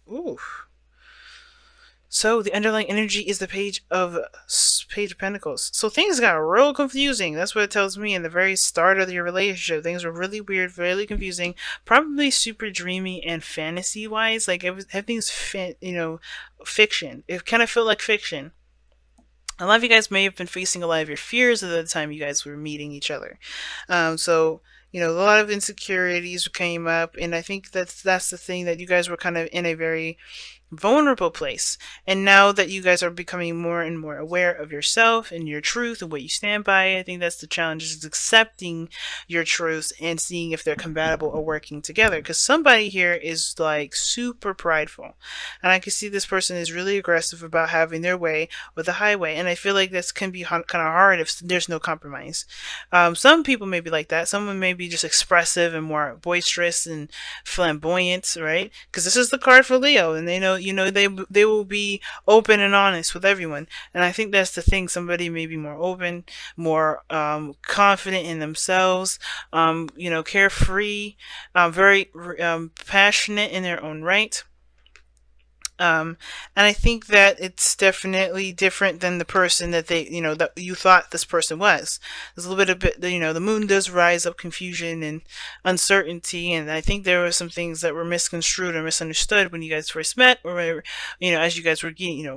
Ooh. So the underlying energy is the Page of Pentacles. So things got real confusing. That's what it tells me in the very start of your relationship. Things were really weird, really confusing, probably super dreamy and fantasy wise. Like everything's fiction. It kind of felt like fiction. A lot of you guys may have been facing a lot of your fears at the time you guys were meeting each other. So a lot of insecurities came up, and I think that's the thing, that you guys were kind of in a very vulnerable place. And now that you guys are becoming more and more aware of yourself and your truth and what you stand by, I think that's the challenge, is accepting your truths and seeing if they're compatible or working together. Because somebody here is like super prideful. And I can see this person is really aggressive about having their way with the highway. And I feel like this can be kind of hard if there's no compromise. Some people may be like that. Someone may be just expressive and more boisterous and flamboyant, right? Because this is the card for Leo, and they know, they will be open and honest with everyone. And I think that's the thing. Somebody may be more open, more confident in themselves, carefree, very passionate in their own right. And I think that it's definitely different than the person that that you thought this person was. There's a little bit of the moon does rise up confusion and uncertainty, and I think there were some things that were misconstrued or misunderstood when you guys first met, or whatever, as you guys were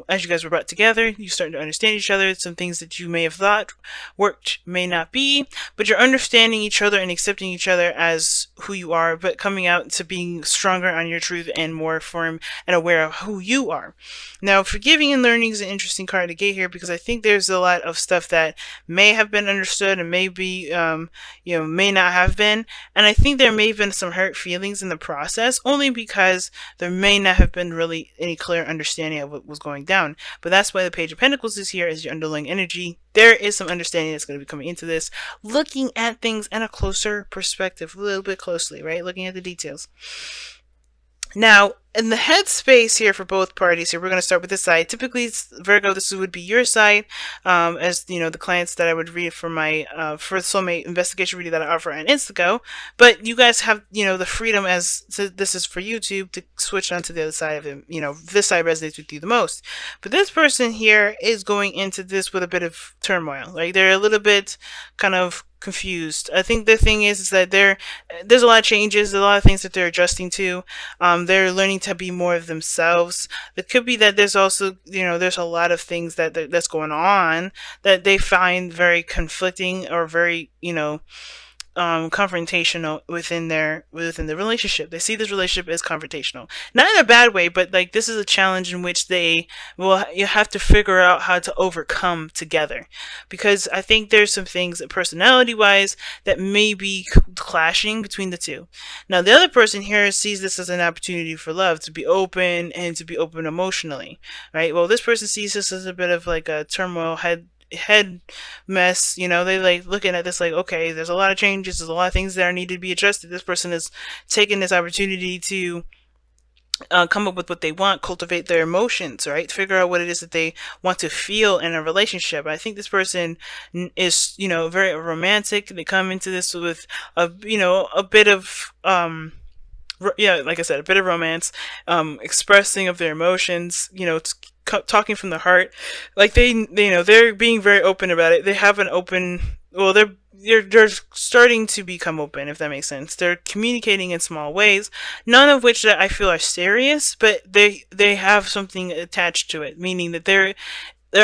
as you guys were brought together, you started to understand each other. Some things that you may have thought worked may not be, but you're understanding each other and accepting each other as who you are, but coming out to being stronger on your truth and more firm and aware of who you are. Now, forgiving and learning is an interesting card to get here, because I think there's a lot of stuff that may have been understood and maybe, may not have been. And I think there may have been some hurt feelings in the process, only because there may not have been really any clear understanding of what was going down. But that's why the Page of Pentacles is here as your underlying energy. There is some understanding that's going to be coming into this, looking at things in a closer perspective, a little bit closely, right? Looking at the details. Now, in the headspace here for both parties here, we're going to start with this side. Typically, Virgo, this would be your side, as the clients that I would read for my for soulmate investigation reading that I offer on Instago. But you guys have the freedom, as this is for YouTube, to switch onto the other side of it. This side resonates with you the most. But this person here is going into this with a bit of turmoil. Like, they're a little bit kind of confused. I think the thing is that there's a lot of changes, a lot of things that they're adjusting to. They're learning to be more of themselves. It could be that there's also there's a lot of things that's going on that they find very conflicting, or very confrontational within the relationship. They see this relationship as confrontational, not in a bad way, but like, this is a challenge in which you have to figure out how to overcome together. Because I think there's some things that personality wise that may be clashing between the two. Now, the other person here sees this as an opportunity for love, to be open, and to be open emotionally, right? Well, this person sees this as a bit of like a turmoil head mess. They like looking at this like, okay, there's a lot of changes, there's a lot of things that need to be adjusted. This person is taking this opportunity to come up with what they want, cultivate their emotions, right? Figure out what it is that they want to feel in a relationship. I think this person is, very romantic. They come into this with a bit of like I said, a bit of romance, expressing of their emotions, talking from the heart. Like, they're being very open about it. They have an open, well, they're starting to become open, if that makes sense. They're communicating in small ways, none of which that I feel are serious, but they have something attached to it, meaning that there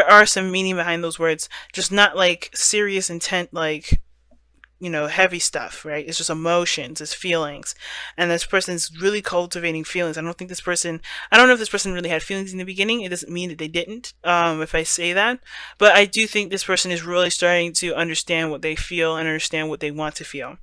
are some meaning behind those words, just not like serious intent, like heavy stuff, right? It's just emotions, it's feelings. And this person's really cultivating feelings. I don't know if this person really had feelings in the beginning. It doesn't mean that they didn't, if I say that. But I do think this person is really starting to understand what they feel and understand what they want to feel.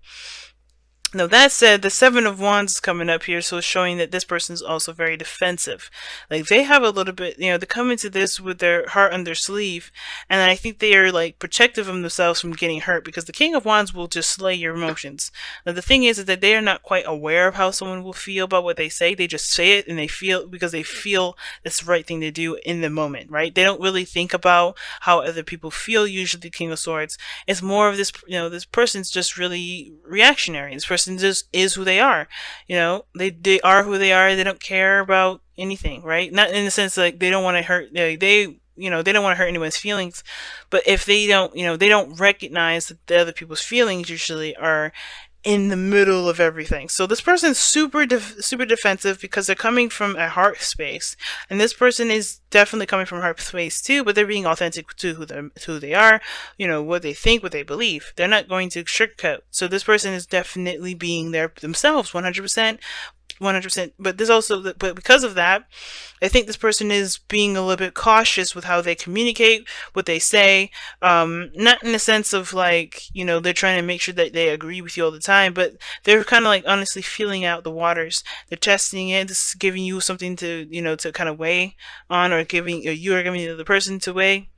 Now, that said, the Seven of Wands is coming up here, so it's showing that this person is also very defensive. Like, they have a little bit, they come into this with their heart on their sleeve, and I think they are, like, protective of themselves from getting hurt, because the King of Wands will just slay your emotions. Now, the thing is that they are not quite aware of how someone will feel about what they say. They just say it, and they feel, because they feel it's the right thing to do in the moment, right? They don't really think about how other people feel, usually the King of Swords. It's more of this, this person's just really reactionary. This person person just is who they are. They are who they are. They don't care about anything, right? Not in the sense like they don't want to hurt. They don't want to hurt anyone's feelings, but if they don't, they don't recognize that the other people's feelings usually are in the middle of everything. So this person's super defensive because they're coming from a heart space, and this person is definitely coming from a heart space too. But they're being authentic to who they are, what they think, what they believe. They're not going to sugarcoat. So this person is definitely being their themselves, 100%. 100%. But because of that, I think this person is being a little bit cautious with how they communicate, what they say. Not in the sense of like, they're trying to make sure that they agree with you all the time, but they're kind of like honestly feeling out the waters. They're testing it. This is giving you something to, to kind of weigh on, or you are giving the other person to weigh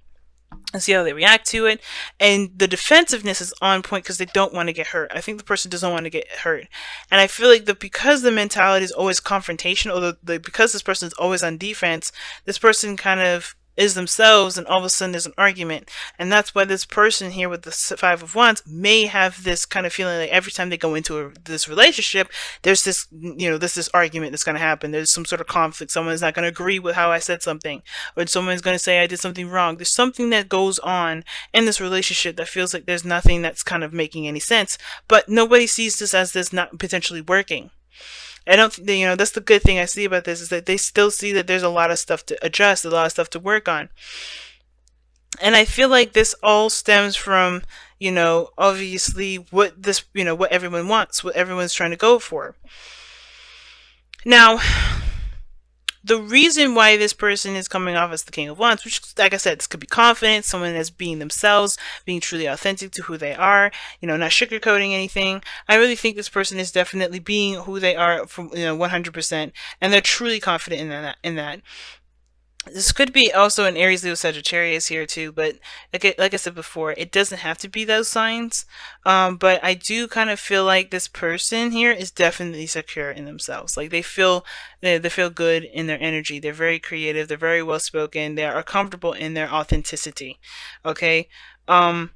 and see how they react to it. And the defensiveness is on point because they don't want to get hurt. I think the person doesn't want to get hurt. And I feel like because the mentality is always confrontational, because this person is always on defense, this person kind of is themselves, and all of a sudden there's an argument. And that's why this person here with the Five of Wands may have this kind of feeling like every time they go into this relationship, there's this argument that's going to happen. There's some sort of conflict. Someone's not going to agree with how I said something, or someone's going to say I did something wrong. There's something that goes on in this relationship that feels like there's nothing that's kind of making any sense, but nobody sees this as this not potentially working. I don't, that's the good thing I see about this, is that they still see that there's a lot of stuff to adjust, a lot of stuff to work on. And I feel like this all stems from, obviously what what everyone wants, what everyone's trying to go for. Now, the reason why this person is coming off as the King of Wands, which, like I said, this could be confidence, someone that's being themselves, being truly authentic to who they are, not sugarcoating anything. I really think this person is definitely being who they are from 100%, and they're truly confident in that. This could be also an Aries, Leo, Sagittarius here too, but like I said before, it doesn't have to be those signs. But I do kind of feel like this person here is definitely secure in themselves. Like they feel good in their energy. They're very creative. They're very well spoken. They are comfortable in their authenticity. Okay. And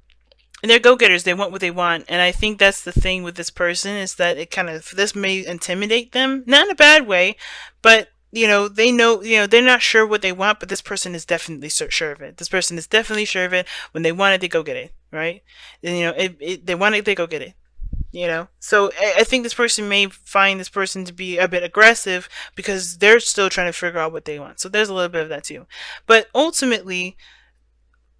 they're go-getters. They want what they want. And I think that's the thing with this person, is that this may intimidate them, not in a bad way, but they know, they're not sure what they want, but this person is definitely sure of it. This person is definitely sure of it. When they want it, they go get it, right? And, they want it, they go get it, So I think this person may find this person to be a bit aggressive because they're still trying to figure out what they want. So there's a little bit of that too. But ultimately,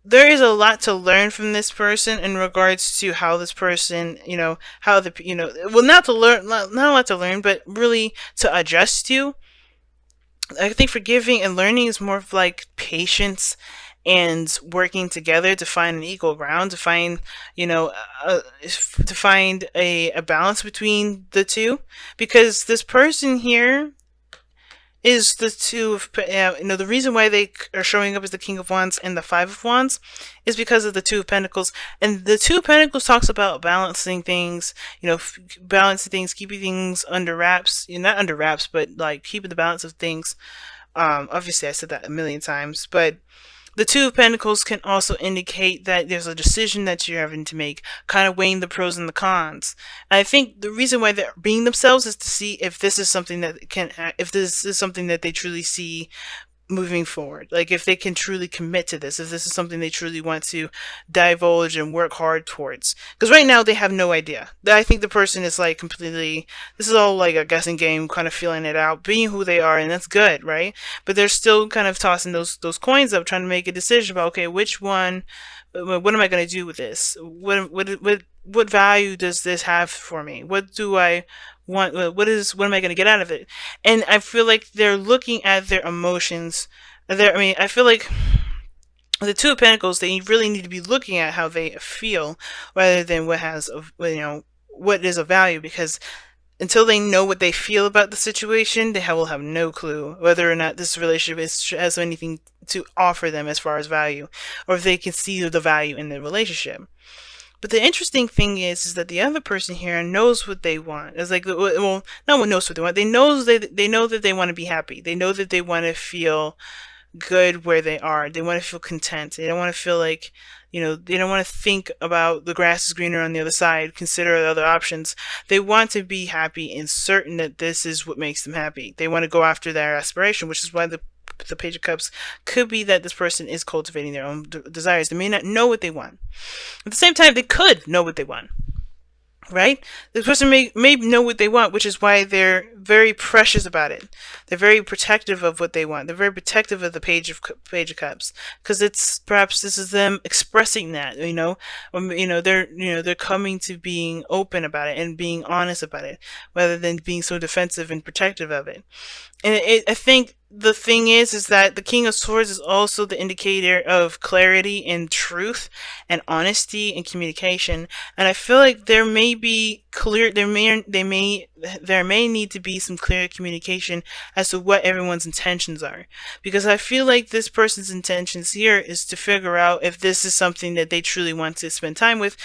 there is a lot to learn from this person in regards to how this person, not a lot to learn, but really to adjust to. I think forgiving and learning is more of like patience and working together to find an equal ground, to find, a balance between the two, because this person here is the two of, the reason why they are showing up as the King of Wands and the Five of Wands is because of the Two of Pentacles. And the Two of Pentacles talks about balancing things, keeping things under wraps, not under wraps, but like keeping the balance of things. Obviously I said that a million times, but the Two of Pentacles can also indicate that there's a decision that you're having to make, kind of weighing the pros and the cons. And I think the reason why they're being themselves is to see if this is something that they truly see moving forward. Like if they can truly commit to this, if this is something they truly want to divulge and work hard towards. Because right now they have no idea. I think the person is like completely, this is all like a guessing game, kind of feeling it out, being who they are, and that's good, right? But they're still kind of tossing those coins up, trying to make a decision about, okay, which one, what am I going to do with this? What value does this have for me? What do I want? What am I going to get out of it? And I feel like they're looking at their emotions. I feel like the Two of Pentacles, they really need to be looking at how they feel rather than what is of value, because until they know what they feel about the situation, they will have no clue whether or not this relationship has anything to offer them as far as value, or if they can see the value in the relationship. But the interesting thing is that the other person here knows what they want. It's like, well, no one knows what they want. They know that they want to be happy. They know that they want to feel good where they are. They want to feel content. They don't want to feel like, they don't want to think about the grass is greener on the other side, consider the other options. They want to be happy and certain that this is what makes them happy. They want to go after their aspiration, which is why the Page of Cups could be that this person is cultivating their own desires. They may not know what they want. At the same time, they could know what they want. Right? This person may know what they want, which is why they're very precious about it. They're very protective of what they want. They're very protective of the Page of Cups, because it's perhaps this is them expressing that. They're coming to being open about it and being honest about it, rather than being so defensive and protective of it. And I think the thing is that the King of Swords is also the indicator of clarity and truth and honesty and communication. And I feel like there may be clear, there may need to be some clear communication as to what everyone's intentions are. Because I feel like this person's intentions here is to figure out if this is something that they truly want to spend time with,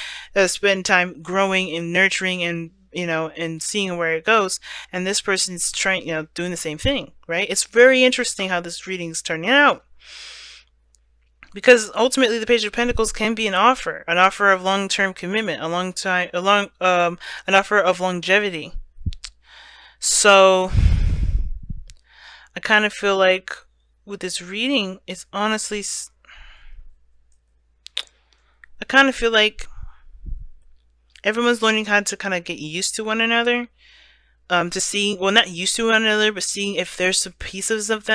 spend time growing and nurturing and and seeing where it goes. And this person's trying, doing the same thing, right? It's very interesting how this reading is turning out. Because ultimately the Page of Pentacles can be an offer of long-term commitment, an offer of longevity. So I kind of feel like with this reading, it's honestly, I kind of feel like everyone's learning how to kind of get used to one another, to see, well, not used to one another, but seeing if there's some pieces of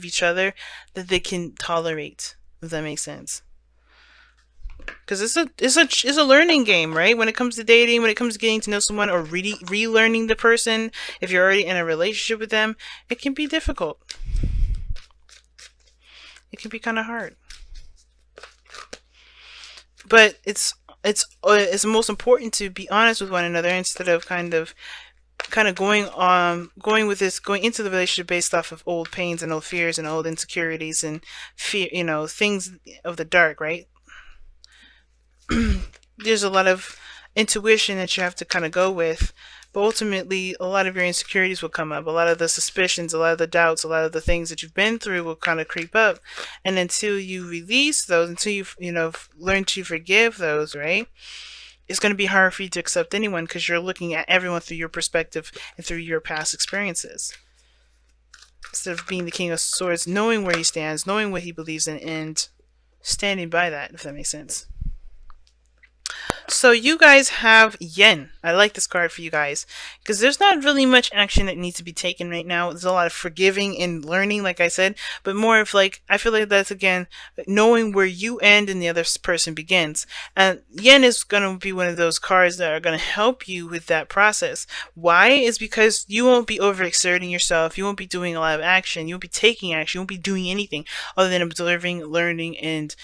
each other that they can tolerate, if that makes sense. Because it's a learning game, right? When it comes to dating, when it comes to getting to know someone or relearning the person, if you're already in a relationship with them, it can be difficult. It can be kind of hard. But it's most important to be honest with one another instead of kind of going into the relationship based off of old pains and old fears and old insecurities and fear, things of the dark, right? There's a lot of intuition that you have to kind of go with, but ultimately a lot of your insecurities will come up. A lot of the suspicions, a lot of the doubts, a lot of the things that you've been through will kind of creep up. And until you release those, until you've learn to forgive those, right, it's going to be hard for you to accept anyone, because you're looking at everyone through your perspective and through your past experiences, instead of being the King of Swords, knowing where he stands, knowing what he believes in, and standing by that, if that makes sense. So you guys have Yen. I like this card for you guys because there's not really much action that needs to be taken right now. There's a lot of forgiving and learning, like I said, but more of like, I feel like that's again knowing where you end and the other person begins. And Yen is going to be one of those cards that are going to help you with that process. Why? Is because you won't be overexerting yourself. You won't be doing a lot of action. You won't be taking action. You won't be doing anything other than observing, learning, and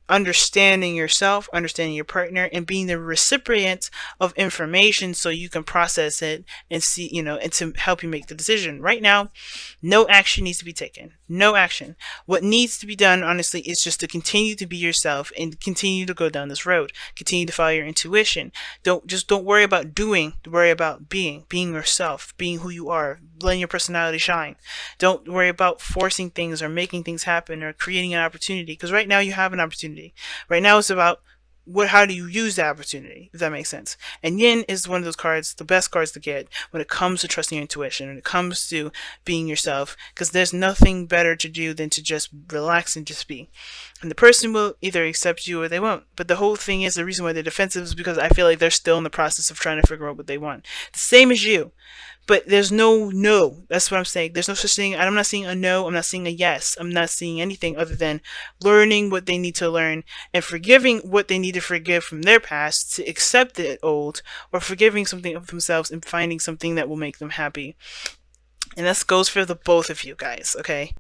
understanding yourself, understanding your partner, and being the recipient of information so you can process it and see, and to help you make the decision. Right now, no action needs to be taken. No action. What needs to be done, honestly, is just to continue to be yourself and continue to go down this road. Continue to follow your intuition. Don't worry about doing. Worry about being yourself, being who you are, letting your personality shine. Don't worry about forcing things or making things happen or creating an opportunity, because right now you have an opportunity. Right now it's about how do you use the opportunity, if that makes sense. And Yin is one of those cards, the best cards to get when it comes to trusting your intuition, when it comes to being yourself, because there's nothing better to do than to just relax and just be. And the person will either accept you or they won't. But the whole thing is, the reason why they're defensive is because I feel like they're still in the process of trying to figure out what they want. The same as you. But there's no. That's what I'm saying. There's no such thing. I'm not seeing a no. I'm not seeing a yes. I'm not seeing anything other than learning what they need to learn and forgiving what they need to forgive from their past to accept the old, or forgiving something of themselves and finding something that will make them happy. And this goes for the both of you guys, okay?